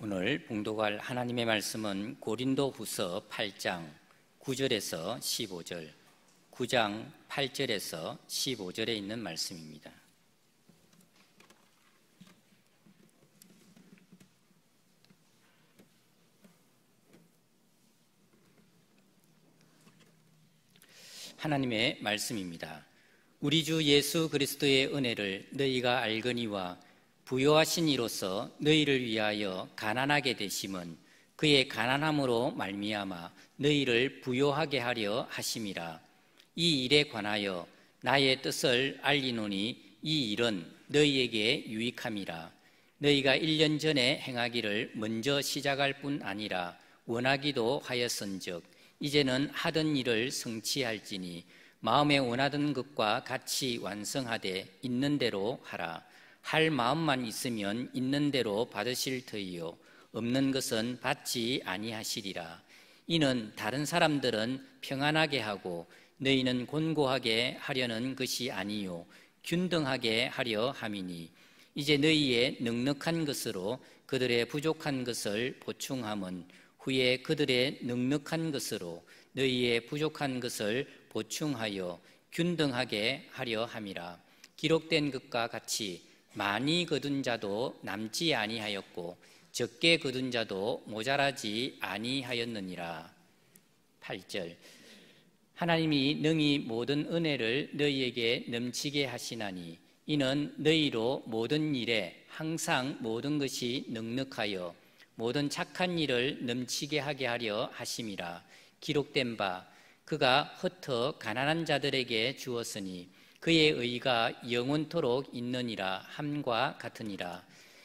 오늘 봉독할 하나님의 말씀은 고린도후서 8장 9절에서 15절, 9장 8절에서 15절에 있는 말씀입니다. 하나님의 말씀입니다. 우리 주 예수 그리스도의 은혜를 너희가 알거니와 부요하신 이로써 너희를 위하여 가난하게 되심은 그의 가난함으로 말미암아 너희를 부요하게 하려 하심이라. 이 일에 관하여 나의 뜻을 알리노니 이 일은 너희에게 유익함이라. 너희가 1년 전에 행하기를 먼저 시작할 뿐 아니라 원하기도 하였은즉 이제는 하던 일을 성취할지니 마음에 원하던 것과 같이 완성하되 있는 대로 하라. 할 마음만 있으면 있는 대로 받으실 터이요 없는 것은 받지 아니하시리라. 이는 다른 사람들은 평안하게 하고 너희는 곤고하게 하려는 것이 아니요 균등하게 하려 함이니 이제 너희의 넉넉한 것으로 그들의 부족한 것을 보충함은 후에 그들의 넉넉한 것으로 너희의 부족한 것을 보충하여 균등하게 하려 함이라. 기록된 것과 같이 많이 거둔 자도 남지 아니하였고 적게 거둔 자도 모자라지 아니하였느니라. 8절. 하나님이 능히 모든 은혜를 너희에게 넘치게 하시나니 이는 너희로 모든 일에 항상 모든 것이 넉넉하여 모든 착한 일을 넘치게 하게 하려 하심이라. 기록된 바 그가 흩어 가난한 자들에게 주었으니 그의 의가 영원토록 있느니라 함과 같으니라.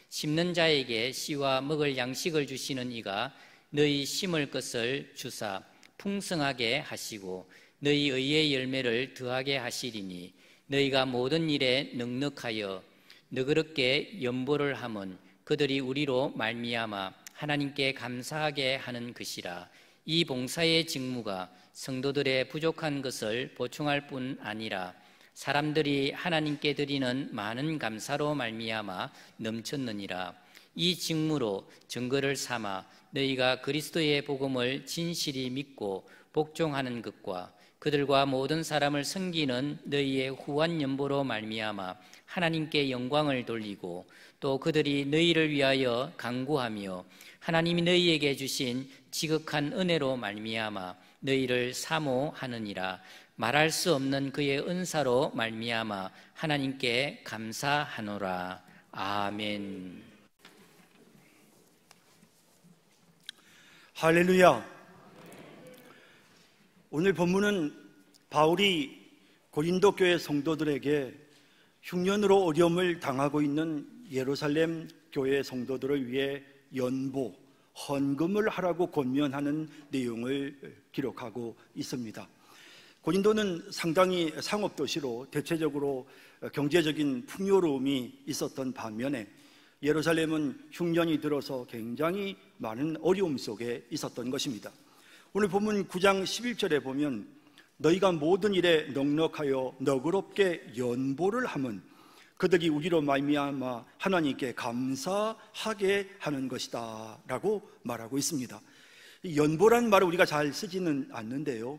심는 자에게 씨와 먹을 양식을 주시는 이가 너희 심을 것을 주사 풍성하게 하시고 너희 의의 열매를 더하게 하시리니 너희가 모든 일에 넉넉하여 너그럽게 연보를 함은 그들이 우리로 말미암아 하나님께 감사하게 하는 것이라. 이 봉사의 직무가 성도들의 부족한 것을 보충할 뿐 아니라 사람들이 하나님께 드리는 많은 감사로 말미암아 넘쳤느니라. 이 직무로 증거를 삼아 너희가 그리스도의 복음을 진실이 믿고 복종하는 것과 그들과 모든 사람을 섬기는 너희의 후한 연보로 말미암아 하나님께 영광을 돌리고 또 그들이 너희를 위하여 간구하며 하나님이 너희에게 주신 지극한 은혜로 말미암아 너희를 사모하느니라. 말할 수 없는 그의 은사로 말미암아 하나님께 감사하노라. 아멘. 할렐루야. 오늘 본문은 바울이 고린도 교회 성도들에게 흉년으로 어려움을 당하고 있는 예루살렘 교회 성도들을 위해 연보, 헌금을 하라고 권면하는 내용을 기록하고 있습니다. 고린도는 상당히 상업도시로 대체적으로 경제적인 풍요로움이 있었던 반면에 예루살렘은 흉년이 들어서 굉장히 많은 어려움 속에 있었던 것입니다. 오늘 본문 9장 11절에 보면 너희가 모든 일에 넉넉하여 너그럽게 연보를 함은 그들이 우리로 말미암아 하나님께 감사하게 하는 것이다 라고 말하고 있습니다. 연보란 말을 우리가 잘 쓰지는 않는데요,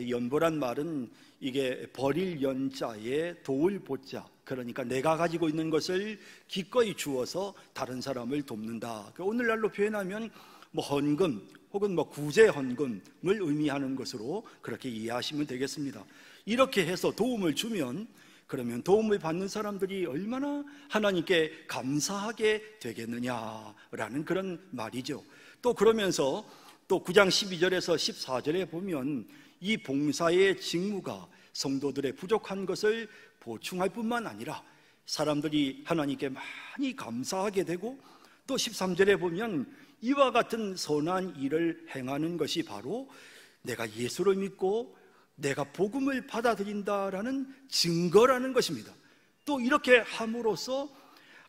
연보란 말은 이게 버릴 연자에 도울 보자, 그러니까 내가 가지고 있는 것을 기꺼이 주어서 다른 사람을 돕는다. 오늘날로 표현하면 헌금 혹은 구제 헌금을 의미하는 것으로 그렇게 이해하시면 되겠습니다. 이렇게 해서 도움을 주면 그러면 도움을 받는 사람들이 얼마나 하나님께 감사하게 되겠느냐라는 그런 말이죠. 또 그러면서 또 9장 12절에서 14절에 보면 이 봉사의 직무가 성도들의 부족한 것을 보충할 뿐만 아니라 사람들이 하나님께 많이 감사하게 되고 또 13절에 보면 이와 같은 선한 일을 행하는 것이 바로 내가 예수를 믿고 내가 복음을 받아들인다라는 증거라는 것입니다. 또 이렇게 함으로써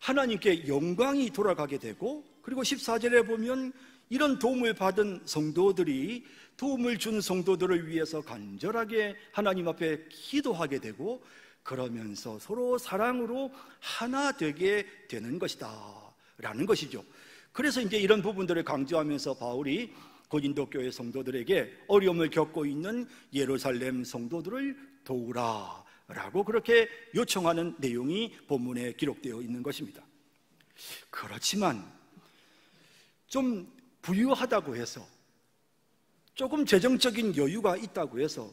하나님께 영광이 돌아가게 되고, 그리고 14절에 보면 이런 도움을 받은 성도들이 도움을 준 성도들을 위해서 간절하게 하나님 앞에 기도하게 되고, 그러면서 서로 사랑으로 하나 되게 되는 것이다 라는 것이죠. 그래서 이제 이런 부분들을 강조하면서 바울이 고린도 교회 성도들에게 어려움을 겪고 있는 예루살렘 성도들을 도우라 라고 그렇게 요청하는 내용이 본문에 기록되어 있는 것입니다. 그렇지만 좀 부유하다고 해서, 조금 재정적인 여유가 있다고 해서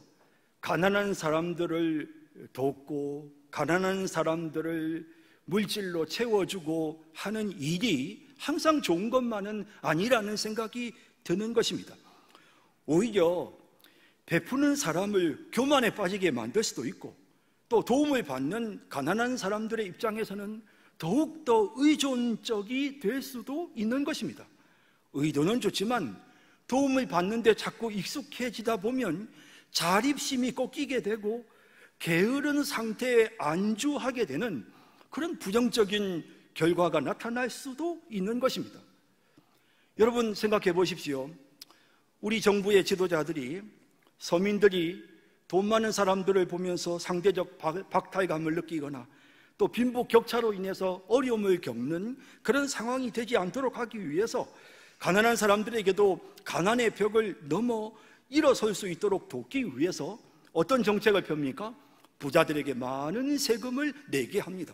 가난한 사람들을 돕고 가난한 사람들을 물질로 채워주고 하는 일이 항상 좋은 것만은 아니라는 생각이 드는 것입니다. 오히려 베푸는 사람을 교만에 빠지게 만들 수도 있고, 또 도움을 받는 가난한 사람들의 입장에서는 더욱더 의존적이 될 수도 있는 것입니다. 의도는 좋지만 도움을 받는데 자꾸 익숙해지다 보면 자립심이 꺾이게 되고 게으른 상태에 안주하게 되는 그런 부정적인 결과가 나타날 수도 있는 것입니다. 여러분 생각해 보십시오. 우리 정부의 지도자들이 서민들이 돈 많은 사람들을 보면서 상대적 박탈감을 느끼거나 또 빈부격차로 인해서 어려움을 겪는 그런 상황이 되지 않도록 하기 위해서 가난한 사람들에게도 가난의 벽을 넘어 일어설 수 있도록 돕기 위해서 어떤 정책을 펴니까 부자들에게 많은 세금을 내게 합니다.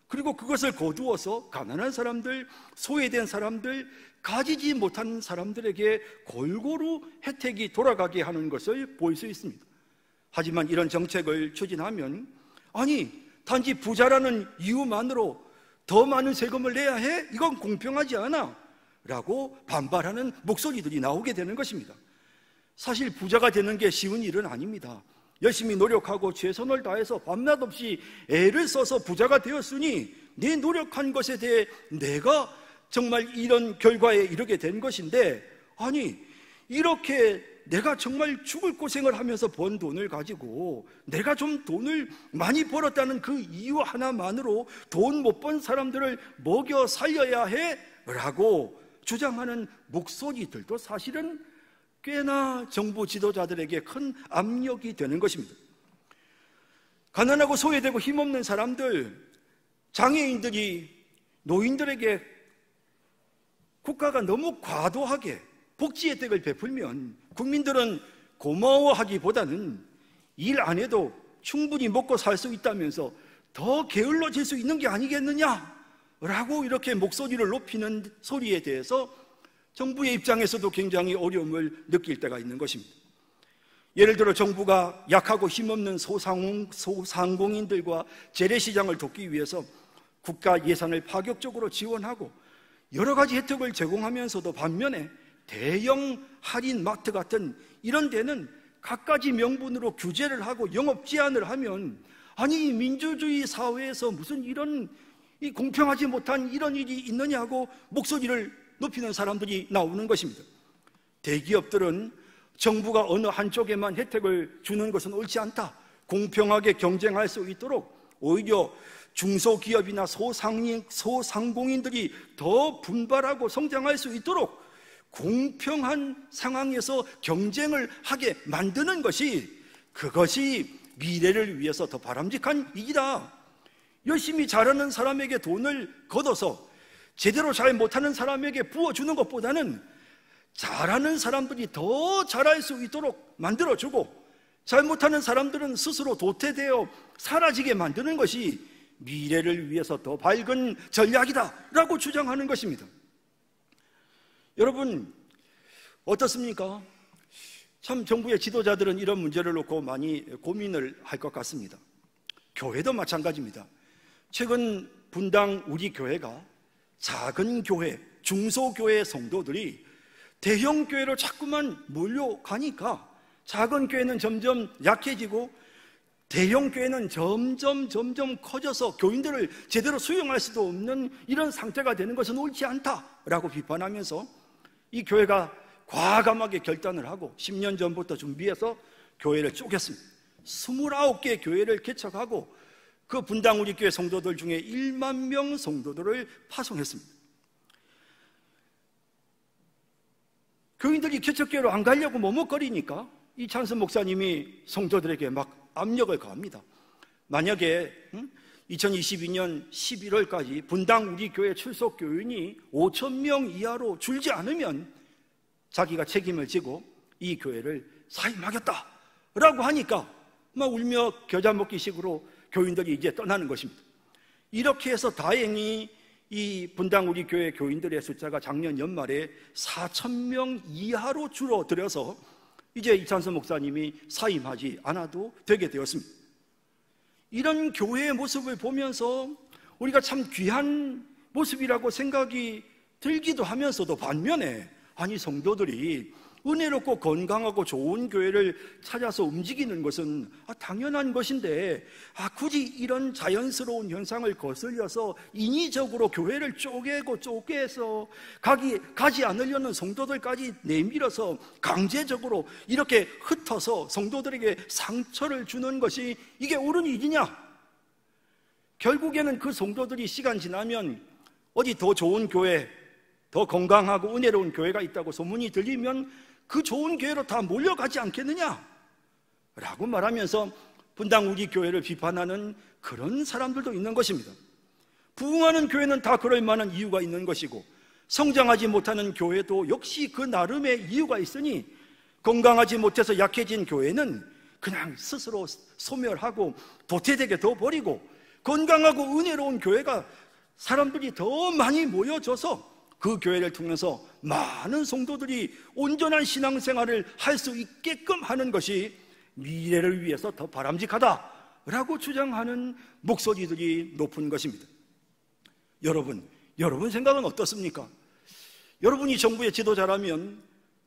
그리고 그것을 거두어서 가난한 사람들, 소외된 사람들, 가지지 못한 사람들에게 골고루 혜택이 돌아가게 하는 것을 볼 수 있습니다. 하지만 이런 정책을 추진하면, 아니 단지 부자라는 이유만으로 더 많은 세금을 내야 해? 이건 공평하지 않아 라고 반발하는 목소리들이 나오게 되는 것입니다. 사실 부자가 되는 게 쉬운 일은 아닙니다. 열심히 노력하고 최선을 다해서 밤낮 없이 애를 써서 부자가 되었으니 내 노력한 것에 대해 내가 정말 이런 결과에 이르게 된 것인데, 아니 이렇게 내가 정말 죽을 고생을 하면서 번 돈을 가지고 내가 좀 돈을 많이 벌었다는 그 이유 하나만으로 돈 못 번 사람들을 먹여 살려야 해? 라고 주장하는 목소리들도 사실은 꽤나 정부 지도자들에게 큰 압력이 되는 것입니다. 가난하고 소외되고 힘없는 사람들, 장애인들이 노인들에게 국가가 너무 과도하게 복지 혜택을 베풀면 국민들은 고마워하기보다는 일 안 해도 충분히 먹고 살 수 있다면서 더 게을러질 수 있는 게 아니겠느냐라고 이렇게 목소리를 높이는 소리에 대해서 정부의 입장에서도 굉장히 어려움을 느낄 때가 있는 것입니다. 예를 들어 정부가 약하고 힘없는 소상공인들과 재래시장을 돕기 위해서 국가 예산을 파격적으로 지원하고 여러 가지 혜택을 제공하면서도 반면에 대형 할인 마트 같은 이런 데는 갖가지 명분으로 규제를 하고 영업 제한을 하면, 아니 민주주의 사회에서 무슨 이런 공평하지 못한 이런 일이 있느냐고 목소리를 높이는 사람들이 나오는 것입니다. 대기업들은 정부가 어느 한쪽에만 혜택을 주는 것은 옳지 않다, 공평하게 경쟁할 수 있도록 오히려 중소기업이나 소상공인들이 더 분발하고 성장할 수 있도록 공평한 상황에서 경쟁을 하게 만드는 것이, 그것이 미래를 위해서 더 바람직한 일이다. 열심히 잘하는 사람에게 돈을 걷어서 제대로 잘 못하는 사람에게 부어주는 것보다는 잘하는 사람들이 더 잘할 수 있도록 만들어주고 잘 못하는 사람들은 스스로 도태되어 사라지게 만드는 것이 미래를 위해서 더 밝은 전략이다 라고 주장하는 것입니다. 여러분 어떻습니까? 참 정부의 지도자들은 이런 문제를 놓고 많이 고민을 할 것 같습니다. 교회도 마찬가지입니다. 최근 분당 우리 교회가 작은 교회, 중소교회 성도들이 대형 교회로 자꾸만 몰려가니까 작은 교회는 점점 약해지고 대형 교회는 점점 커져서 교인들을 제대로 수용할 수도 없는 이런 상태가 되는 것은 옳지 않다라고 비판하면서 이 교회가 과감하게 결단을 하고 10년 전부터 준비해서 교회를 쪼갰습니다. 29개 교회를 개척하고 그 분당 우리 교회 성도들 중에 1만 명 성도들을 파송했습니다. 교인들이 개척교회로 안 가려고 머뭇거리니까 이 찬스 목사님이 성도들에게 막 압력을 가합니다. 만약에 2022년 11월까지 분당 우리 교회 출석 교인이 5,000명 이하로 줄지 않으면 자기가 책임을 지고 이 교회를 사임하겠다라고 하니까 막 울며 겨자 먹기식으로 교인들이 이제 떠나는 것입니다. 이렇게 해서 다행히 이 분당 우리 교회 교인들의 숫자가 작년 연말에 4,000명 이하로 줄어들어서 이제 이찬수 목사님이 사임하지 않아도 되게 되었습니다. 이런 교회의 모습을 보면서 우리가 참 귀한 모습이라고 생각이 들기도 하면서도 반면에 아니 성도들이 은혜롭고 건강하고 좋은 교회를 찾아서 움직이는 것은 당연한 것인데 굳이 이런 자연스러운 현상을 거슬려서 인위적으로 교회를 쪼개서 가지 않으려는 성도들까지 내밀어서 강제적으로 이렇게 흩어서 성도들에게 상처를 주는 것이 이게 옳은 일이냐? 결국에는 그 성도들이 시간 지나면 어디 더 좋은 교회, 더 건강하고 은혜로운 교회가 있다고 소문이 들리면 그 좋은 교회로 다 몰려가지 않겠느냐? 라고 말하면서 분당 우리 교회를 비판하는 그런 사람들도 있는 것입니다. 부흥하는 교회는 다 그럴 만한 이유가 있는 것이고 성장하지 못하는 교회도 역시 그 나름의 이유가 있으니 건강하지 못해서 약해진 교회는 그냥 스스로 소멸하고 도태되게 둬버리고 건강하고 은혜로운 교회가 사람들이 더 많이 모여져서 그 교회를 통해서 많은 성도들이 온전한 신앙생활을 할 수 있게끔 하는 것이 미래를 위해서 더 바람직하다라고 주장하는 목소리들이 높은 것입니다. 여러분 생각은 어떻습니까? 여러분이 정부의 지도자라면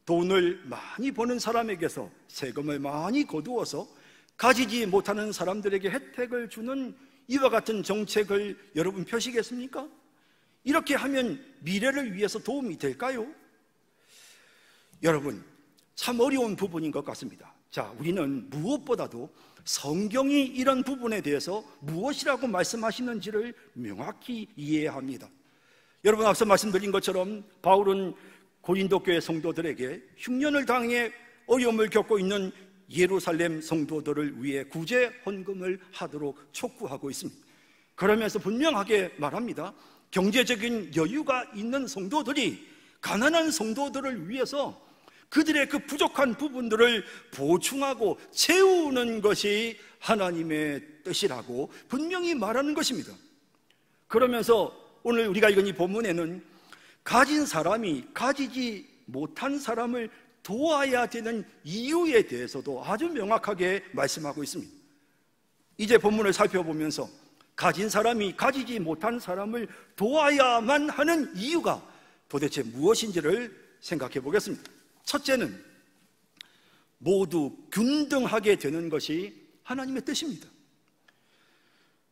돈을 많이 버는 사람에게서 세금을 많이 거두어서 가지지 못하는 사람들에게 혜택을 주는 이와 같은 정책을 여러분 펴시겠습니까? 이렇게 하면 미래를 위해서 도움이 될까요? 여러분, 참 어려운 부분인 것 같습니다. 자, 우리는 무엇보다도 성경이 이런 부분에 대해서 무엇이라고 말씀하시는지를 명확히 이해해야 합니다. 여러분, 앞서 말씀드린 것처럼 바울은 고린도 교회 성도들에게 흉년을 당해 어려움을 겪고 있는 예루살렘 성도들을 위해 구제 헌금을 하도록 촉구하고 있습니다. 그러면서 분명하게 말합니다. 경제적인 여유가 있는 성도들이 가난한 성도들을 위해서 그들의 그 부족한 부분들을 보충하고 채우는 것이 하나님의 뜻이라고 분명히 말하는 것입니다. 그러면서 오늘 우리가 읽은 이 본문에는 가진 사람이 가지지 못한 사람을 도와야 되는 이유에 대해서도 아주 명확하게 말씀하고 있습니다. 이제 본문을 살펴보면서 가진 사람이 가지지 못한 사람을 도와야만 하는 이유가 도대체 무엇인지를 생각해 보겠습니다. 첫째는 모두 균등하게 되는 것이 하나님의 뜻입니다.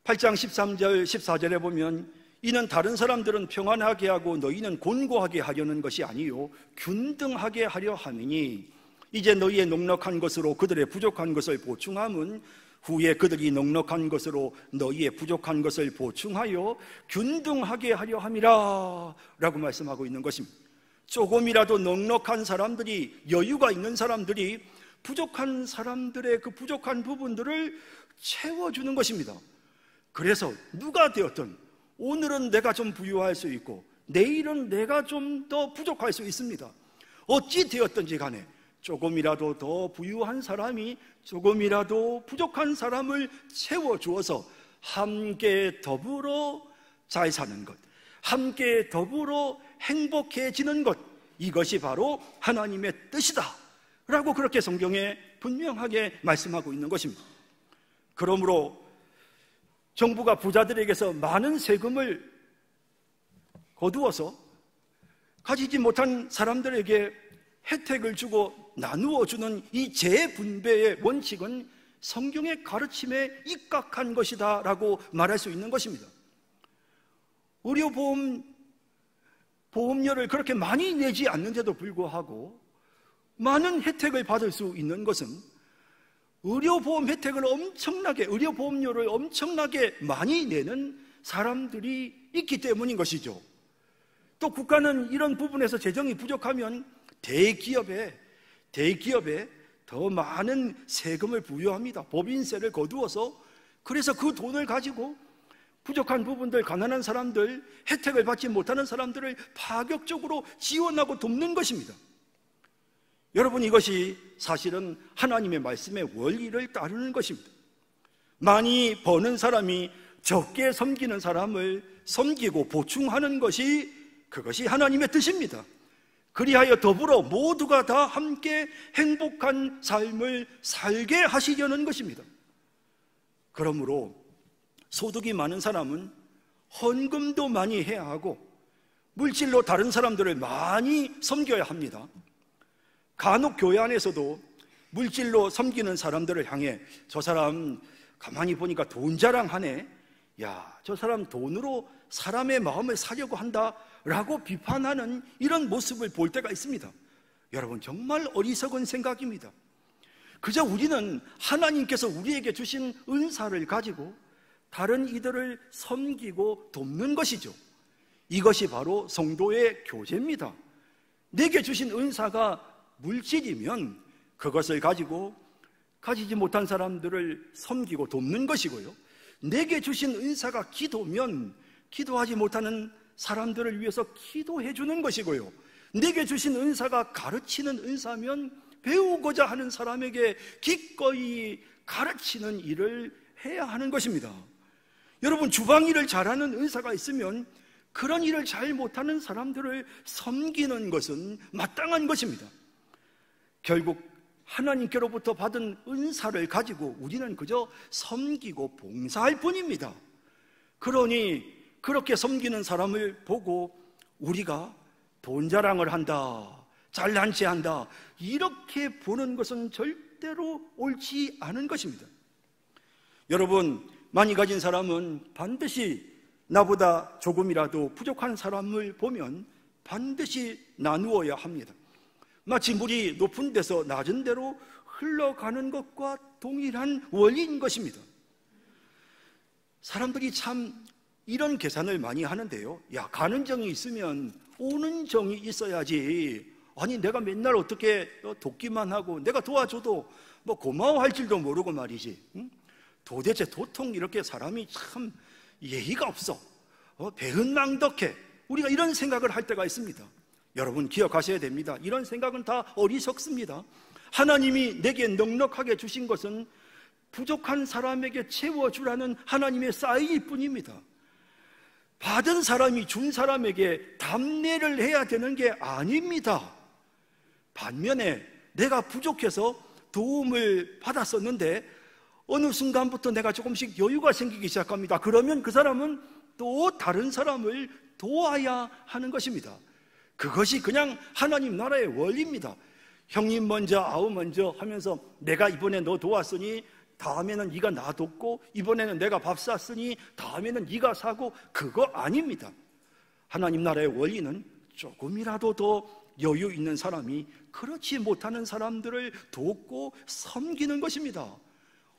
8장 13절 14절에 보면 이는 다른 사람들은 평안하게 하고 너희는 곤고하게 하려는 것이 아니요 균등하게 하려 함이니 이제 너희의 넉넉한 것으로 그들의 부족한 것을 보충함은 후에 그들이 넉넉한 것으로 너희의 부족한 것을 보충하여 균등하게 하려 함이라 라고 말씀하고 있는 것입니다. 조금이라도 넉넉한 사람들이, 여유가 있는 사람들이 부족한 사람들의 그 부족한 부분들을 채워주는 것입니다. 그래서 누가 되었든 오늘은 내가 좀 부유할 수 있고 내일은 내가 좀 더 부족할 수 있습니다. 어찌 되었든지 간에 조금이라도 더 부유한 사람이 조금이라도 부족한 사람을 채워주어서 함께 더불어 잘 사는 것, 함께 더불어 행복해지는 것, 이것이 바로 하나님의 뜻이다 라고 그렇게 성경에 분명하게 말씀하고 있는 것입니다. 그러므로 정부가 부자들에게서 많은 세금을 거두어서 가지지 못한 사람들에게 혜택을 주고 나누어 주는 이 재분배의 원칙은 성경의 가르침에 입각한 것이다 라고 말할 수 있는 것입니다. 보험료를 그렇게 많이 내지 않는데도 불구하고 많은 혜택을 받을 수 있는 것은 의료보험 혜택을 의료보험료를 엄청나게 많이 내는 사람들이 있기 때문인 것이죠. 또 국가는 이런 부분에서 재정이 부족하면 대기업에 더 많은 세금을 부여합니다. 법인세를 거두어서 그래서 그 돈을 가지고 부족한 부분들, 가난한 사람들, 혜택을 받지 못하는 사람들을 파격적으로 지원하고 돕는 것입니다. 여러분, 이것이 사실은 하나님의 말씀의 원리를 따르는 것입니다. 많이 버는 사람이 적게 섬기는 사람을 섬기고 보충하는 것이, 그것이 하나님의 뜻입니다. 그리하여 더불어 모두가 다 함께 행복한 삶을 살게 하시려는 것입니다. 그러므로 소득이 많은 사람은 헌금도 많이 해야 하고 물질로 다른 사람들을 많이 섬겨야 합니다. 간혹 교회 안에서도 물질로 섬기는 사람들을 향해 저 사람 가만히 보니까 돈 자랑하네, 야, 저 사람 돈으로 사람의 마음을 사려고 한다 라고 비판하는 이런 모습을 볼 때가 있습니다. 여러분, 정말 어리석은 생각입니다. 그저 우리는 하나님께서 우리에게 주신 은사를 가지고 다른 이들을 섬기고 돕는 것이죠. 이것이 바로 성도의 교제입니다. 내게 주신 은사가 물질이면 그것을 가지고 가지지 못한 사람들을 섬기고 돕는 것이고요, 내게 주신 은사가 기도면 기도하지 못하는 사람들을 위해서 기도해 주는 것이고요, 내게 주신 은사가 가르치는 은사면 배우고자 하는 사람에게 기꺼이 가르치는 일을 해야 하는 것입니다. 여러분, 주방일을 잘하는 은사가 있으면 그런 일을 잘 못하는 사람들을 섬기는 것은 마땅한 것입니다. 결국 하나님께로부터 받은 은사를 가지고 우리는 그저 섬기고 봉사할 뿐입니다. 그러니 그렇게 섬기는 사람을 보고 우리가 돈 자랑을 한다, 잘난 체 한다, 이렇게 보는 것은 절대로 옳지 않은 것입니다. 여러분, 많이 가진 사람은 반드시 나보다 조금이라도 부족한 사람을 보면 반드시 나누어야 합니다. 마치 물이 높은 데서 낮은 데로 흘러가는 것과 동일한 원리인 것입니다. 사람들이 참 이런 계산을 많이 하는데요, 야, 가는 정이 있으면 오는 정이 있어야지. 아니, 내가 맨날 어떻게 돕기만 하고 내가 도와줘도 뭐 고마워할 줄도 모르고 말이지, 응? 도대체 도통 이렇게 사람이 참 예의가 없어, 배은망덕해, 우리가 이런 생각을 할 때가 있습니다. 여러분, 기억하셔야 됩니다. 이런 생각은 다 어리석습니다. 하나님이 내게 넉넉하게 주신 것은 부족한 사람에게 채워주라는 하나님의 사인일 뿐입니다. 받은 사람이 준 사람에게 답례를 해야 되는 게 아닙니다. 반면에 내가 부족해서 도움을 받았었는데 어느 순간부터 내가 조금씩 여유가 생기기 시작합니다. 그러면 그 사람은 또 다른 사람을 도와야 하는 것입니다. 그것이 그냥 하나님 나라의 원리입니다. 형님 먼저 아우 먼저 하면서 내가 이번에 너 도왔으니 다음에는 네가 나 돕고, 이번에는 내가 밥 샀으니 다음에는 네가 사고, 그거 아닙니다. 하나님 나라의 원리는 조금이라도 더 여유 있는 사람이 그렇지 못하는 사람들을 돕고 섬기는 것입니다.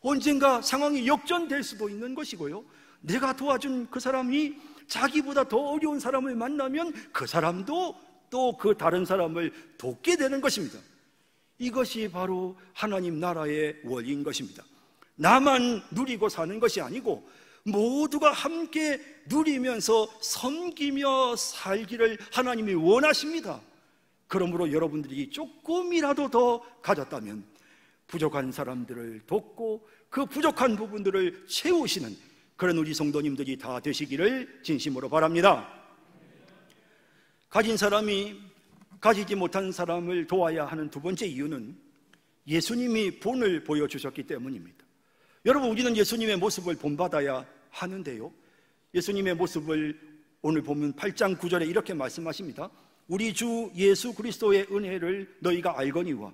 언젠가 상황이 역전될 수도 있는 것이고요, 내가 도와준 그 사람이 자기보다 더 어려운 사람을 만나면 그 사람도 또 그 다른 사람을 돕게 되는 것입니다. 이것이 바로 하나님 나라의 원리인 것입니다. 나만 누리고 사는 것이 아니고 모두가 함께 누리면서 섬기며 살기를 하나님이 원하십니다. 그러므로 여러분들이 조금이라도 더 가졌다면 부족한 사람들을 돕고 그 부족한 부분들을 채우시는 그런 우리 성도님들이 다 되시기를 진심으로 바랍니다. 가진 사람이 가지지 못한 사람을 도와야 하는 두 번째 이유는 예수님이 본을 보여주셨기 때문입니다. 여러분, 우리는 예수님의 모습을 본받아야 하는데요, 예수님의 모습을 오늘 보면 8장 9절에 이렇게 말씀하십니다. 우리 주 예수 그리스도의 은혜를 너희가 알거니와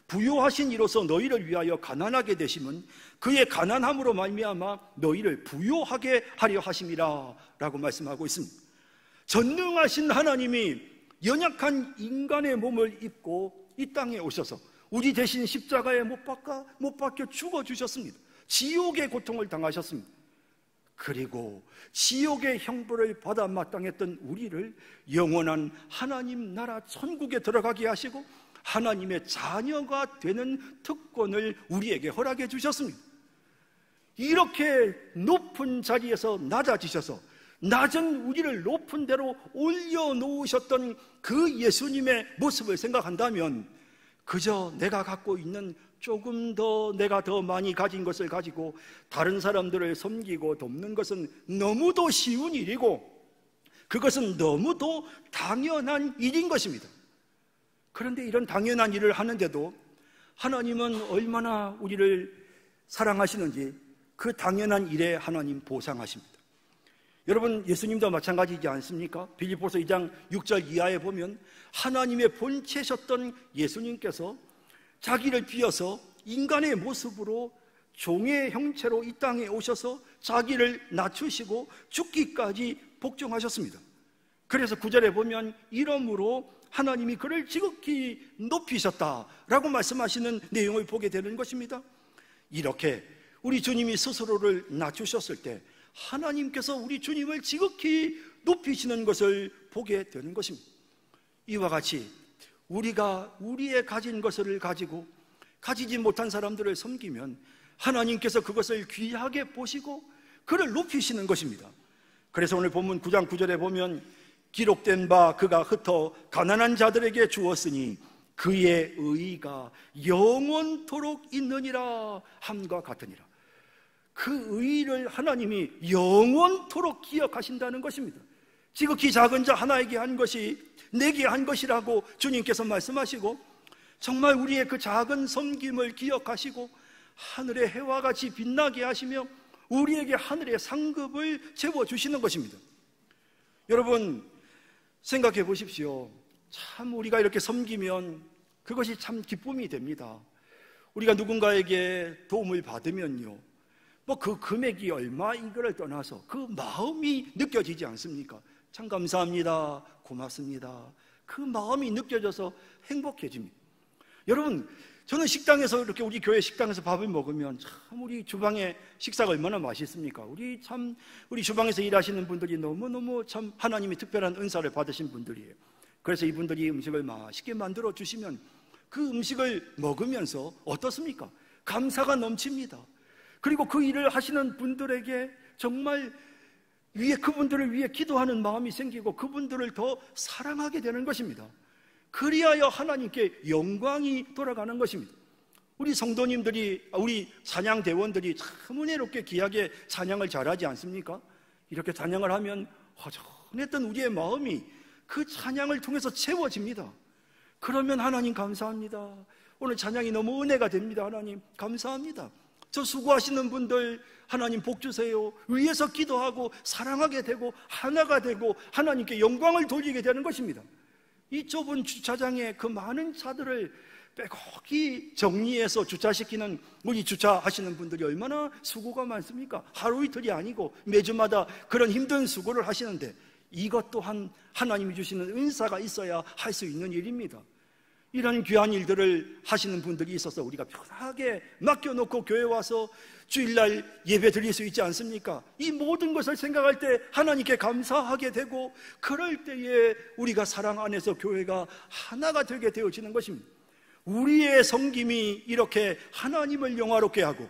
부요하신 이로서 너희를 위하여 가난하게 되심은 그의 가난함으로 말미암아 너희를 부요하게 하려 하심이라 라고 말씀하고 있습니다. 전능하신 하나님이 연약한 인간의 몸을 입고 이 땅에 오셔서 우리 대신 십자가에 못 박혀 죽어주셨습니다. 지옥의 고통을 당하셨습니다. 그리고 지옥의 형벌을 받아 마땅했던 우리를 영원한 하나님 나라 천국에 들어가게 하시고 하나님의 자녀가 되는 특권을 우리에게 허락해 주셨습니다. 이렇게 높은 자리에서 낮아지셔서 낮은 우리를 높은 데로 올려놓으셨던 그 예수님의 모습을 생각한다면 그저 내가 갖고 있는 조금 더 내가 더 많이 가진 것을 가지고 다른 사람들을 섬기고 돕는 것은 너무도 쉬운 일이고 그것은 너무도 당연한 일인 것입니다. 그런데 이런 당연한 일을 하는데도 하나님은 얼마나 우리를 사랑하시는지 그 당연한 일에 하나님 보상하십니다. 여러분, 예수님도 마찬가지이지 않습니까? 빌립보서 2장 6절 이하에 보면 하나님의 본체셨던 예수님께서 자기를 비어서 인간의 모습으로 종의 형체로 이 땅에 오셔서 자기를 낮추시고 죽기까지 복종하셨습니다. 그래서 9절에 보면 이러므로 하나님이 그를 지극히 높이셨다라고 말씀하시는 내용을 보게 되는 것입니다. 이렇게 우리 주님이 스스로를 낮추셨을 때 하나님께서 우리 주님을 지극히 높이시는 것을 보게 되는 것입니다. 이와 같이 우리가 우리의 가진 것을 가지고 가지지 못한 사람들을 섬기면 하나님께서 그것을 귀하게 보시고 그를 높이시는 것입니다. 그래서 오늘 본문 9장 9절에 보면 기록된 바 그가 흩어 가난한 자들에게 주었으니 그의 의가 영원토록 있느니라 함과 같으니라. 그 의를 하나님이 영원토록 기억하신다는 것입니다. 지극히 작은 자 하나에게 한 것이 내게 한 것이라고 주님께서 말씀하시고 정말 우리의 그 작은 섬김을 기억하시고 하늘의 해와 같이 빛나게 하시며 우리에게 하늘의 상급을 채워주시는 것입니다. 여러분, 생각해 보십시오. 참 우리가 이렇게 섬기면 그것이 참 기쁨이 됩니다. 우리가 누군가에게 도움을 받으면요, 뭐 그 금액이 얼마인 것을 떠나서 그 마음이 느껴지지 않습니까? 참 감사합니다, 고맙습니다. 그 마음이 느껴져서 행복해집니다. 여러분, 저는 식당에서 이렇게 우리 교회 식당에서 밥을 먹으면 참 우리 주방의 식사가 얼마나 맛있습니까? 우리 주방에서 일하시는 분들이 너무너무 참 하나님이 특별한 은사를 받으신 분들이에요. 그래서 이분들이 음식을 맛있게 만들어 주시면 그 음식을 먹으면서 어떻습니까? 감사가 넘칩니다. 그리고 그 일을 하시는 분들에게 정말 그분들을 위해 기도하는 마음이 생기고 그분들을 더 사랑하게 되는 것입니다. 그리하여 하나님께 영광이 돌아가는 것입니다. 우리 성도님들이, 우리 찬양대원들이 참 은혜롭게 귀하게 찬양을 잘하지 않습니까? 이렇게 찬양을 하면 허전했던 우리의 마음이 그 찬양을 통해서 채워집니다. 그러면 하나님 감사합니다. 오늘 찬양이 너무 은혜가 됩니다. 하나님 감사합니다. 저 수고하시는 분들 하나님 복 주세요. 위에서 기도하고 사랑하게 되고 하나가 되고 하나님께 영광을 돌리게 되는 것입니다. 이 좁은 주차장에 그 많은 차들을 빼곡히 정리해서 주차시키는 우리 주차하시는 분들이 얼마나 수고가 많습니까? 하루 이틀이 아니고 매주마다 그런 힘든 수고를 하시는데 이것 또한 하나님이 주시는 은사가 있어야 할 수 있는 일입니다. 이런 귀한 일들을 하시는 분들이 있어서 우리가 편하게 맡겨놓고 교회 와서 주일날 예배 드릴 수 있지 않습니까? 이 모든 것을 생각할 때 하나님께 감사하게 되고 그럴 때에 우리가 사랑 안에서 교회가 하나가 되게 되어지는 것입니다. 우리의 섬김이 이렇게 하나님을 영화롭게 하고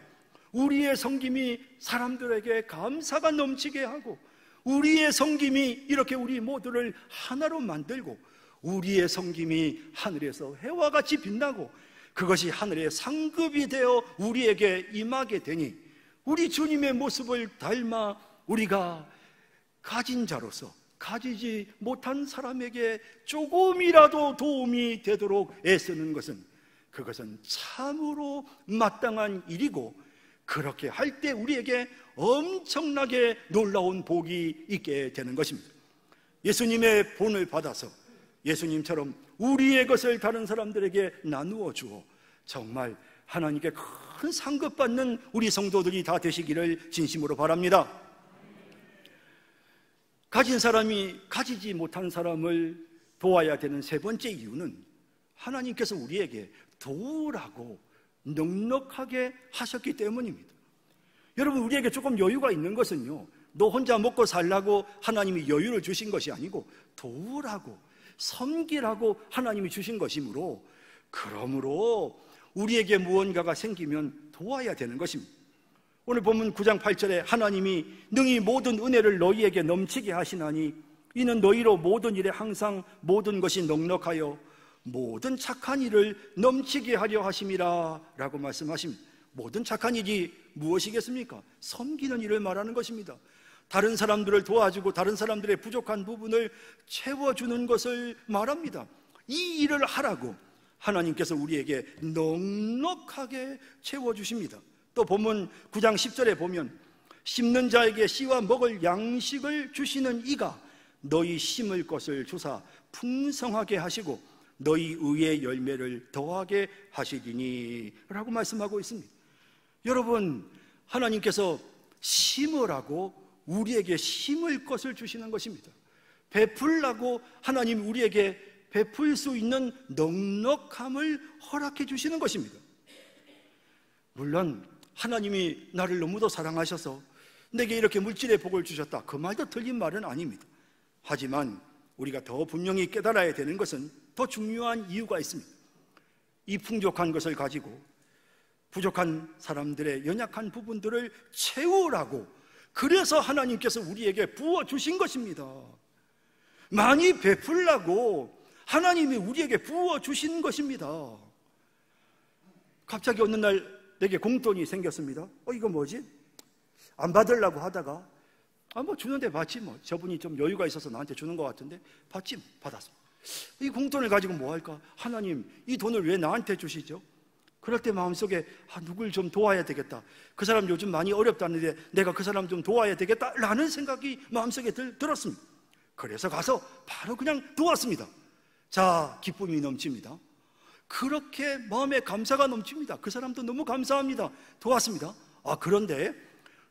우리의 섬김이 사람들에게 감사가 넘치게 하고 우리의 섬김이 이렇게 우리 모두를 하나로 만들고 우리의 섬김이 하늘에서 해와 같이 빛나고 그것이 하늘의 상급이 되어 우리에게 임하게 되니 우리 주님의 모습을 닮아 우리가 가진 자로서 가지지 못한 사람에게 조금이라도 도움이 되도록 애쓰는 것은 그것은 참으로 마땅한 일이고 그렇게 할 때 우리에게 엄청나게 놀라운 복이 있게 되는 것입니다. 예수님의 본을 받아서 예수님처럼 우리의 것을 다른 사람들에게 나누어 주어 정말 하나님께 큰 상급받는 우리 성도들이 다 되시기를 진심으로 바랍니다. 가진 사람이 가지지 못한 사람을 도와야 되는 세 번째 이유는 하나님께서 우리에게 도우라고 넉넉하게 하셨기 때문입니다. 여러분, 우리에게 조금 여유가 있는 것은요, 너 혼자 먹고 살라고 하나님이 여유를 주신 것이 아니고 도우라고 섬기라고 하나님이 주신 것이므로 그러므로 우리에게 무언가가 생기면 도와야 되는 것입니다. 오늘 본문 9장 8절에 하나님이 능히 모든 은혜를 너희에게 넘치게 하시나니 이는 너희로 모든 일에 항상 모든 것이 넉넉하여 모든 착한 일을 넘치게 하려 하심이라 라고 말씀하십니다. 모든 착한 일이 무엇이겠습니까? 섬기는 일을 말하는 것입니다. 다른 사람들을 도와주고 다른 사람들의 부족한 부분을 채워주는 것을 말합니다. 이 일을 하라고 하나님께서 우리에게 넉넉하게 채워주십니다. 또 본문 9장 10절에 보면 심는 자에게 씨와 먹을 양식을 주시는 이가 너희 심을 것을 주사 풍성하게 하시고 너희 의의 열매를 더하게 하시리니 라고 말씀하고 있습니다. 여러분, 하나님께서 심으라고 우리에게 심을 것을 주시는 것입니다. 베풀라고 하나님 우리에게 베풀 수 있는 넉넉함을 허락해 주시는 것입니다. 물론 하나님이 나를 너무도 사랑하셔서 내게 이렇게 물질의 복을 주셨다, 그 말도 틀린 말은 아닙니다. 하지만 우리가 더 분명히 깨달아야 되는 것은 더 중요한 이유가 있습니다. 이 풍족한 것을 가지고 부족한 사람들의 연약한 부분들을 채우라고, 그래서 하나님께서 우리에게 부어주신 것입니다. 많이 베풀라고 하나님이 우리에게 부어주신 것입니다. 갑자기 어느 날 내게 공돈이 생겼습니다. 이거 뭐지? 안 받으려고 하다가 뭐 주는데 받지 뭐. 저분이 좀 여유가 있어서 나한테 주는 것 같은데 받지, 받았습니다. 이 공돈을 가지고 뭐 할까? 하나님, 이 돈을 왜 나한테 주시죠? 그럴 때 마음속에 누굴 좀 도와야 되겠다, 그 사람 요즘 많이 어렵다는데 내가 그 사람 좀 도와야 되겠다라는 생각이 마음속에 들었습니다. 그래서 가서 바로 그냥 도왔습니다. 자, 기쁨이 넘칩니다. 그렇게 마음에 감사가 넘칩니다. 그 사람도 너무 감사합니다. 도왔습니다. 그런데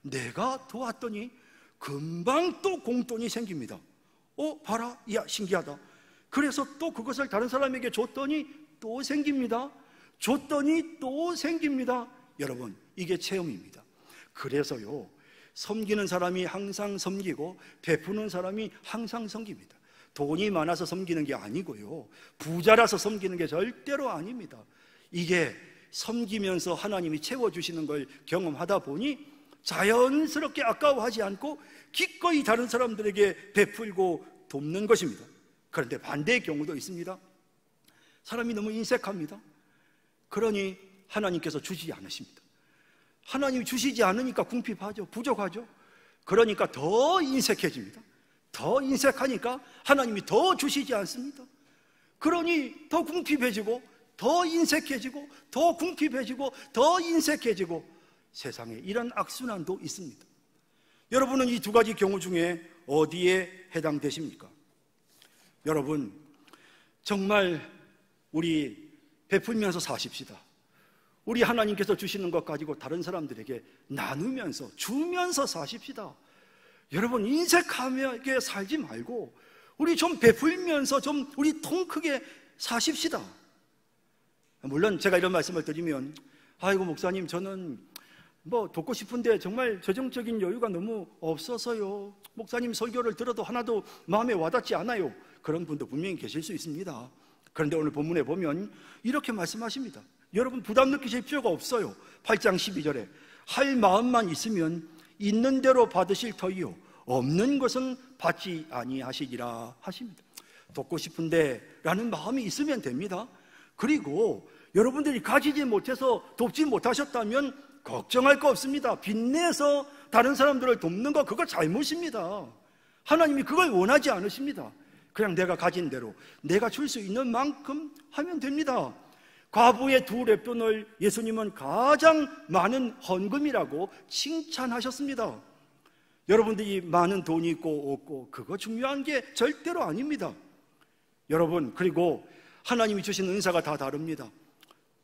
내가 도왔더니 금방 또 공돈이 생깁니다. 봐라, 야, 신기하다. 그래서 또 그것을 다른 사람에게 줬더니 또 생깁니다. 줬더니 또 생깁니다. 여러분, 이게 체험입니다. 그래서요, 섬기는 사람이 항상 섬기고 베푸는 사람이 항상 섬깁니다. 돈이 많아서 섬기는 게 아니고요, 부자라서 섬기는 게 절대로 아닙니다. 이게 섬기면서 하나님이 채워주시는 걸 경험하다 보니 자연스럽게 아까워하지 않고 기꺼이 다른 사람들에게 베풀고 돕는 것입니다. 그런데 반대의 경우도 있습니다. 사람이 너무 인색합니다. 그러니 하나님께서 주시지 않으십니다. 하나님이 주시지 않으니까 궁핍하죠, 부족하죠. 그러니까 더 인색해집니다. 더 인색하니까 하나님이 더 주시지 않습니다. 그러니 더 궁핍해지고 더 인색해지고 더 궁핍해지고 더 인색해지고, 세상에 이런 악순환도 있습니다. 여러분은 이 두 가지 경우 중에 어디에 해당되십니까? 여러분, 정말 우리 베풀면서 사십시다. 우리 하나님께서 주시는 것 가지고 다른 사람들에게 나누면서 주면서 사십시다. 여러분, 인색하게 살지 말고 우리 좀 베풀면서 좀 우리 통 크게 사십시다. 물론 제가 이런 말씀을 드리면 아이고 목사님, 저는 뭐 돕고 싶은데 정말 재정적인 여유가 너무 없어서요, 목사님 설교를 들어도 하나도 마음에 와닿지 않아요, 그런 분도 분명히 계실 수 있습니다. 그런데 오늘 본문에 보면 이렇게 말씀하십니다. 여러분, 부담 느끼실 필요가 없어요. 8장 12절에 할 마음만 있으면 있는 대로 받으실 터이요 없는 것은 받지 아니하시리라 하십니다. 돕고 싶은데 라는 마음이 있으면 됩니다. 그리고 여러분들이 가지지 못해서 돕지 못하셨다면 걱정할 거 없습니다. 빚내서 다른 사람들을 돕는 거, 그거 잘못입니다. 하나님이 그걸 원하지 않으십니다. 그냥 내가 가진 대로 내가 줄 수 있는 만큼 하면 됩니다. 과부의 2렙돈을 예수님은 가장 많은 헌금이라고 칭찬하셨습니다. 여러분들이 많은 돈이 있고 없고 그거 중요한 게 절대로 아닙니다. 여러분, 그리고 하나님이 주신 은사가 다 다릅니다.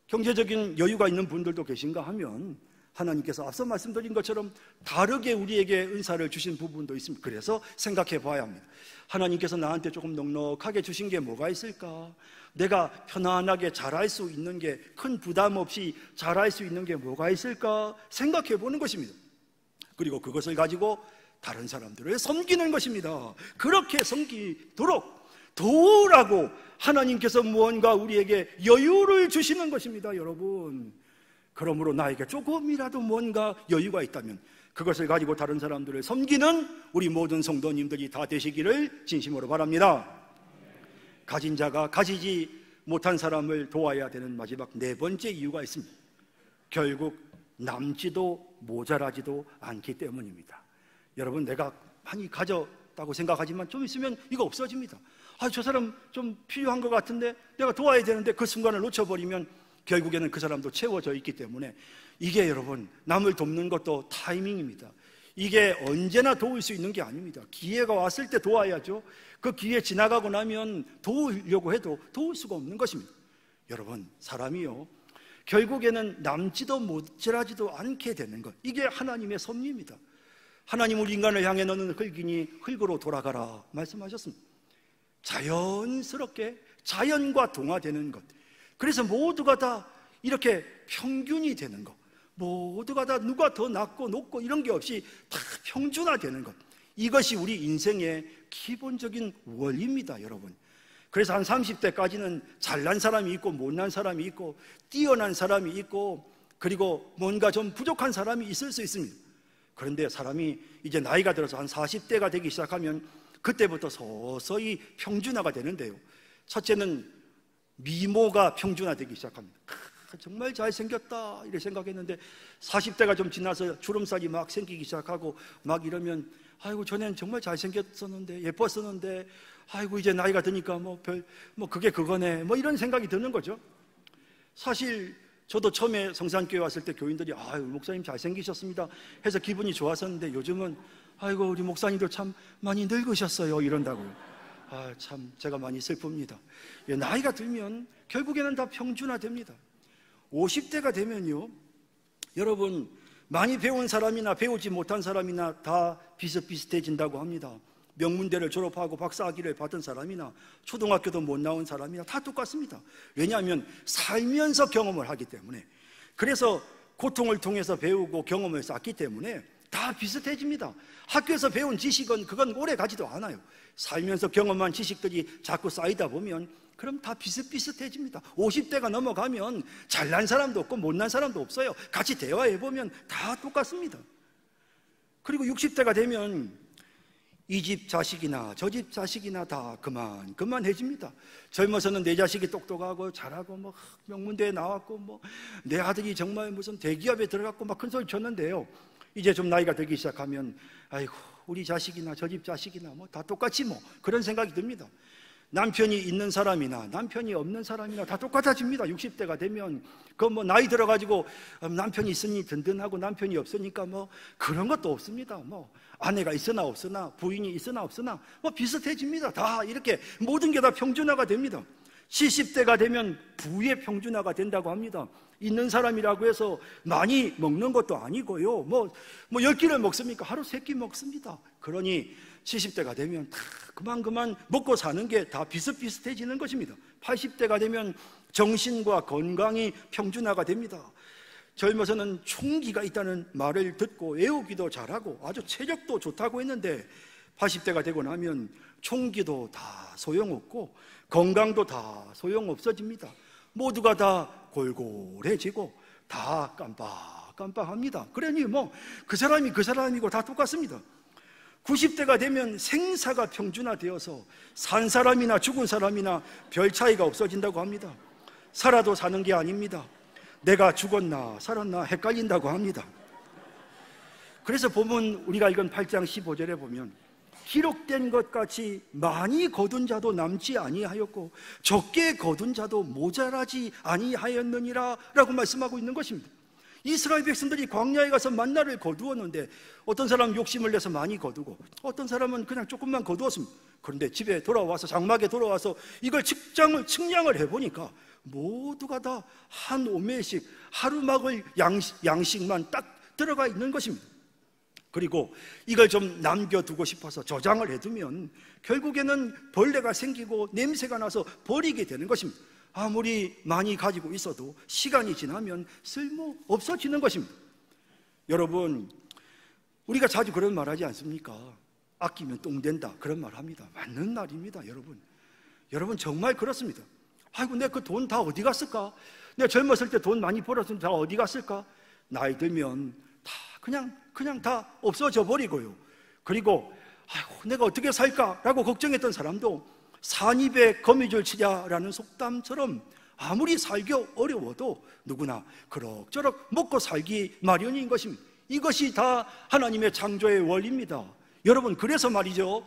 경제적인 여유가 있는 분들도 계신가 하면 하나님께서 앞서 말씀드린 것처럼 다르게 우리에게 은사를 주신 부분도 있습니다. 그래서 생각해 봐야 합니다. 하나님께서 나한테 조금 넉넉하게 주신 게 뭐가 있을까? 내가 편안하게 잘할 수 있는 게, 큰 부담 없이 잘할 수 있는 게 뭐가 있을까 생각해 보는 것입니다. 그리고 그것을 가지고 다른 사람들을 섬기는 것입니다. 그렇게 섬기도록 도우라고 하나님께서 무언가 우리에게 여유를 주시는 것입니다. 여러분, 그러므로 나에게 조금이라도 뭔가 여유가 있다면 그것을 가지고 다른 사람들을 섬기는 우리 모든 성도님들이 다 되시기를 진심으로 바랍니다. 가진 자가 가지지 못한 사람을 도와야 되는 마지막 네 번째 이유가 있습니다. 결국 남지도 모자라지도 않기 때문입니다. 여러분, 내가 많이 가졌다고 생각하지만 좀 있으면 이거 없어집니다. 저 사람 좀 필요한 것 같은데 내가 도와야 되는데 그 순간을 놓쳐버리면 결국에는 그 사람도 채워져 있기 때문에 이게 여러분, 남을 돕는 것도 타이밍입니다. 이게 언제나 도울 수 있는 게 아닙니다. 기회가 왔을 때 도와야죠. 그 기회 지나가고 나면 도우려고 해도 도울 수가 없는 것입니다. 여러분, 사람이요, 결국에는 남지도 모자라지도 않게 되는 것, 이게 하나님의 섭리입니다. 하나님 우리 인간을 향해 너는 흙이니 흙으로 돌아가라 말씀하셨습니다. 자연스럽게 자연과 동화되는 것, 그래서 모두가 다 이렇게 평균이 되는 것, 모두가 다 누가 더 낫고 높고 이런 게 없이 다 평준화되는 것, 이것이 우리 인생의 기본적인 원리입니다, 여러분. 그래서 한 30대까지는 잘난 사람이 있고 못난 사람이 있고 뛰어난 사람이 있고 그리고 뭔가 좀 부족한 사람이 있을 수 있습니다. 그런데 사람이 이제 나이가 들어서 한 40대가 되기 시작하면 그때부터 서서히 평준화가 되는데요, 첫째는 미모가 평준화되기 시작합니다. 정말 잘생겼다 이렇게 생각했는데 40대가 좀 지나서 주름살이 막 생기기 시작하고 막 이러면 아이고 전엔 정말 잘생겼었는데 예뻤었는데 아이고 이제 나이가 드니까 뭐 그게 그거네 뭐 이런 생각이 드는 거죠. 사실 저도 처음에 성산교회 왔을 때 교인들이 아유 목사님 잘생기셨습니다 해서 기분이 좋았었는데 요즘은 아이고 우리 목사님도 참 많이 늙으셨어요 이런다고요. 참 제가 많이 슬픕니다. 나이가 들면 결국에는 다 평준화됩니다. 50대가 되면요, 여러분, 많이 배운 사람이나 배우지 못한 사람이나 다 비슷비슷해진다고 합니다. 명문대를 졸업하고 박사학위를 받은 사람이나 초등학교도 못 나온 사람이나 다 똑같습니다. 왜냐하면 살면서 경험을 하기 때문에, 그래서 고통을 통해서 배우고 경험을 쌓기 때문에 다 비슷해집니다. 학교에서 배운 지식은 그건 오래 가지도 않아요. 살면서 경험한 지식들이 자꾸 쌓이다 보면 그럼 다 비슷비슷해집니다. 50대가 넘어가면 잘난 사람도 없고 못난 사람도 없어요. 같이 대화해보면 다 똑같습니다. 그리고 60대가 되면 이 집 자식이나 저 집 자식이나 다 그만해집니다. 젊어서는 내 자식이 똑똑하고 잘하고 뭐 명문대에 나왔고 뭐 내 아들이 정말 무슨 대기업에 들어갔고 막 큰 소리 쳤는데요, 이제 좀 나이가 들기 시작하면 아이고 우리 자식이나 저 집 자식이나 뭐 다 똑같지 뭐 그런 생각이 듭니다. 남편이 있는 사람이나 남편이 없는 사람이나 다 똑같아집니다. 60대가 되면 그 뭐 나이 들어가지고 남편이 있으니 든든하고 남편이 없으니까 뭐 그런 것도 없습니다. 뭐 아내가 있으나 없으나 부인이 있으나 없으나 뭐 비슷해집니다. 다 이렇게 모든 게 다 평준화가 됩니다. 70대가 되면 부의 평준화가 된다고 합니다. 있는 사람이라고 해서 많이 먹는 것도 아니고요, 뭐 10끼를 먹습니까? 하루 3끼 먹습니다. 그러니 70대가 되면 다 그만 먹고 사는 게 다 비슷비슷해지는 것입니다. 80대가 되면 정신과 건강이 평준화가 됩니다. 젊어서는 총기가 있다는 말을 듣고 외우기도 잘하고 아주 체력도 좋다고 했는데 80대가 되고 나면 총기도 다 소용없고 건강도 다 소용없어집니다. 모두가 다 골골해지고 다 깜빡깜빡합니다. 그러니 뭐 그 사람이 그 사람이고 다 똑같습니다. 90대가 되면 생사가 평준화되어서 산 사람이나 죽은 사람이나 별 차이가 없어진다고 합니다. 살아도 사는 게 아닙니다. 내가 죽었나 살았나 헷갈린다고 합니다. 그래서 보면 우리가 읽은 8장 15절에 보면 기록된 것 같이 많이 거둔 자도 남지 아니하였고 적게 거둔 자도 모자라지 아니하였느니라 라고 말씀하고 있는 것입니다. 이스라엘 백성들이 광야에 가서 만나를 거두었는데 어떤 사람은 욕심을 내서 많이 거두고 어떤 사람은 그냥 조금만 거두었습니다. 그런데 집에 돌아와서 장막에 돌아와서 이걸 측량을 해보니까 모두가 다 한 오매씩 하루 먹을 양식만 딱 들어가 있는 것입니다. 그리고 이걸 좀 남겨두고 싶어서 저장을 해두면 결국에는 벌레가 생기고 냄새가 나서 버리게 되는 것입니다. 아무리 많이 가지고 있어도 시간이 지나면 쓸모 없어지는 것입니다. 여러분, 우리가 자주 그런 말 하지 않습니까? 아끼면 똥 된다 그런 말 합니다. 맞는 말입니다. 여러분 정말 그렇습니다. 아이고 내 그 돈 다 어디 갔을까? 내가 젊었을 때 돈 많이 벌었으면 다 어디 갔을까? 나이 들면 다 그냥 다 없어져 버리고요. 그리고 아이고, 내가 어떻게 살까라고 걱정했던 사람도 산입에 거미줄 치자라는 속담처럼 아무리 살기 어려워도 누구나 그럭저럭 먹고 살기 마련인 것입니다. 이것이 다 하나님의 창조의 원리입니다. 여러분, 그래서 말이죠,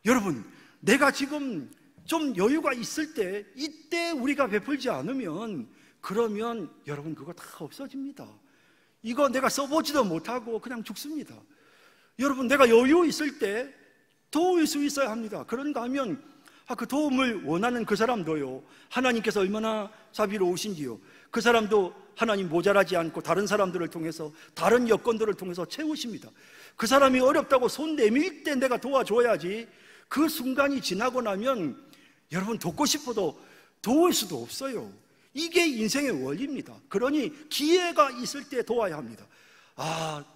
여러분, 내가 지금 좀 여유가 있을 때 이때 우리가 베풀지 않으면 그러면 여러분 그거 다 없어집니다. 이거 내가 써보지도 못하고 그냥 죽습니다. 여러분, 내가 여유 있을 때 도울 수 있어야 합니다. 그런가 하면 그 도움을 원하는 그 사람도요, 하나님께서 얼마나 자비로우신지요, 그 사람도 하나님 모자라지 않고 다른 사람들을 통해서, 다른 여건들을 통해서 채우십니다. 그 사람이 어렵다고 손 내밀 때 내가 도와줘야지, 그 순간이 지나고 나면 여러분 돕고 싶어도 도울 수도 없어요. 이게 인생의 원리입니다. 그러니 기회가 있을 때 도와야 합니다.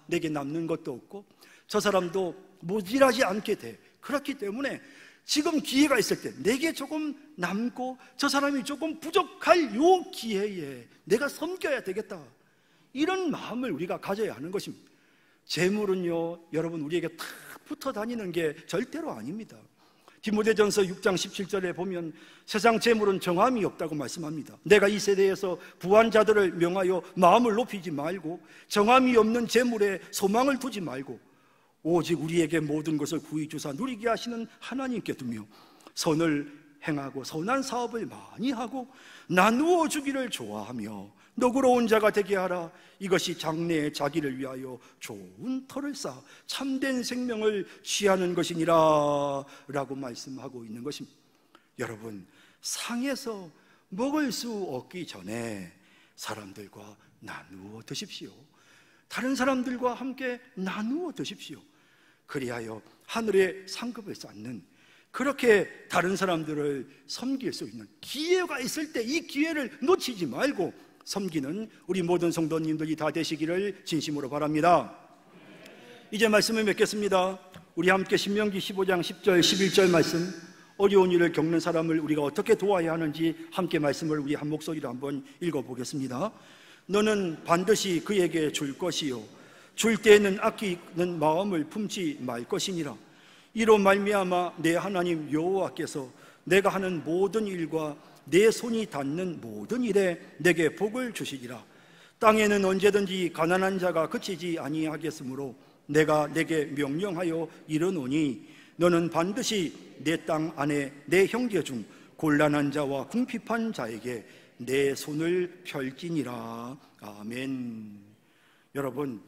내게 남는 것도 없고 저 사람도 모질하지 않게 돼. 그렇기 때문에 지금 기회가 있을 때 내게 조금 남고 저 사람이 조금 부족할 요 기회에 내가 섬겨야 되겠다, 이런 마음을 우리가 가져야 하는 것입니다. 재물은요, 여러분, 우리에게 다 붙어 다니는 게 절대로 아닙니다. 디모데전서 6장 17절에 보면 세상 재물은 정함이 없다고 말씀합니다. 내가 이 세대에서 부한 자들을 명하여 마음을 높이지 말고 정함이 없는 재물에 소망을 두지 말고 오직 우리에게 모든 것을 구히 주사 누리게 하시는 하나님께 두며 선을 행하고 선한 사업을 많이 하고 나누어 주기를 좋아하며 너그러운 자가 되게 하라. 이것이 장래에 자기를 위하여 좋은 터를 쌓아 참된 생명을 취하는 것이니라 라고 말씀하고 있는 것입니다. 여러분, 상에서 먹을 수 없기 전에 사람들과 나누어 드십시오. 다른 사람들과 함께 나누어 드십시오. 그리하여 하늘의 상급을 쌓는, 그렇게 다른 사람들을 섬길 수 있는 기회가 있을 때 이 기회를 놓치지 말고 섬기는 우리 모든 성도님들이 다 되시기를 진심으로 바랍니다. 이제 말씀을 맺겠습니다. 우리 함께 신명기 15장 10절 11절 말씀, 어려운 일을 겪는 사람을 우리가 어떻게 도와야 하는지 함께 말씀을 우리 한 목소리로 한번 읽어보겠습니다. 너는 반드시 그에게 줄 것이요 줄 때에는 아끼는 마음을 품지 말 것이니라. 이로 말미암아 내 하나님 여호와께서 내가 하는 모든 일과 내 손이 닿는 모든 일에 내게 복을 주시리라. 땅에는 언제든지 가난한 자가 그치지 아니하겠으므로 내가 내게 명령하여 이르노니 너는 반드시 내 땅 안에 내 형제 중 곤란한 자와 궁핍한 자에게 내 손을 펼지니라. 아멘. 여러분,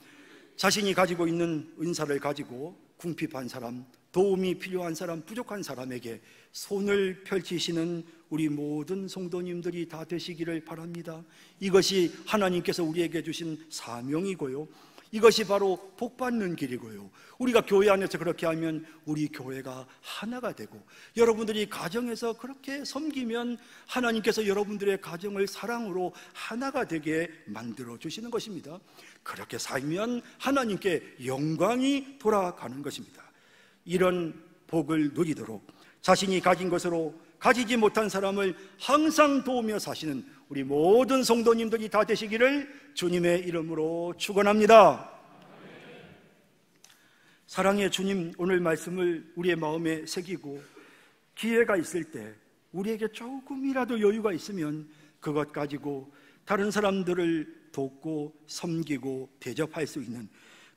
자신이 가지고 있는 은사를 가지고 궁핍한 사람, 도움이 필요한 사람, 부족한 사람에게 손을 펼치시는 우리 모든 성도님들이 다 되시기를 바랍니다. 이것이 하나님께서 우리에게 주신 사명이고요, 이것이 바로 복받는 길이고요, 우리가 교회 안에서 그렇게 하면 우리 교회가 하나가 되고, 여러분들이 가정에서 그렇게 섬기면 하나님께서 여러분들의 가정을 사랑으로 하나가 되게 만들어 주시는 것입니다. 그렇게 살면 하나님께 영광이 돌아가는 것입니다. 이런 복을 누리도록 자신이 가진 것으로 가지지 못한 사람을 항상 도우며 사시는 우리 모든 성도님들이 다 되시기를 주님의 이름으로 축원합니다. 사랑의 주님, 오늘 말씀을 우리의 마음에 새기고 기회가 있을 때 우리에게 조금이라도 여유가 있으면 그것 가지고 다른 사람들을 돕고 섬기고 대접할 수 있는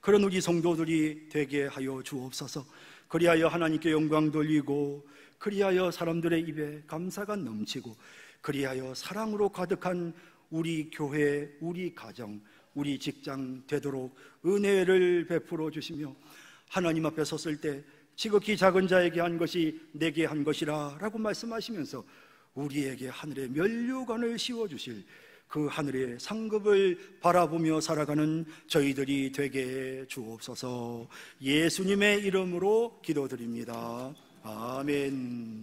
그런 우리 성도들이 되게 하여 주옵소서. 그리하여 하나님께 영광 돌리고, 그리하여 사람들의 입에 감사가 넘치고, 그리하여 사랑으로 가득한 우리 교회, 우리 가정, 우리 직장 되도록 은혜를 베풀어 주시며, 하나님 앞에 섰을 때 지극히 작은 자에게 한 것이 내게 한 것이라 라고 말씀하시면서 우리에게 하늘의 면류관을 씌워주실 그 하늘의 상급을 바라보며 살아가는 저희들이 되게 주옵소서. 예수님의 이름으로 기도드립니다. 아멘.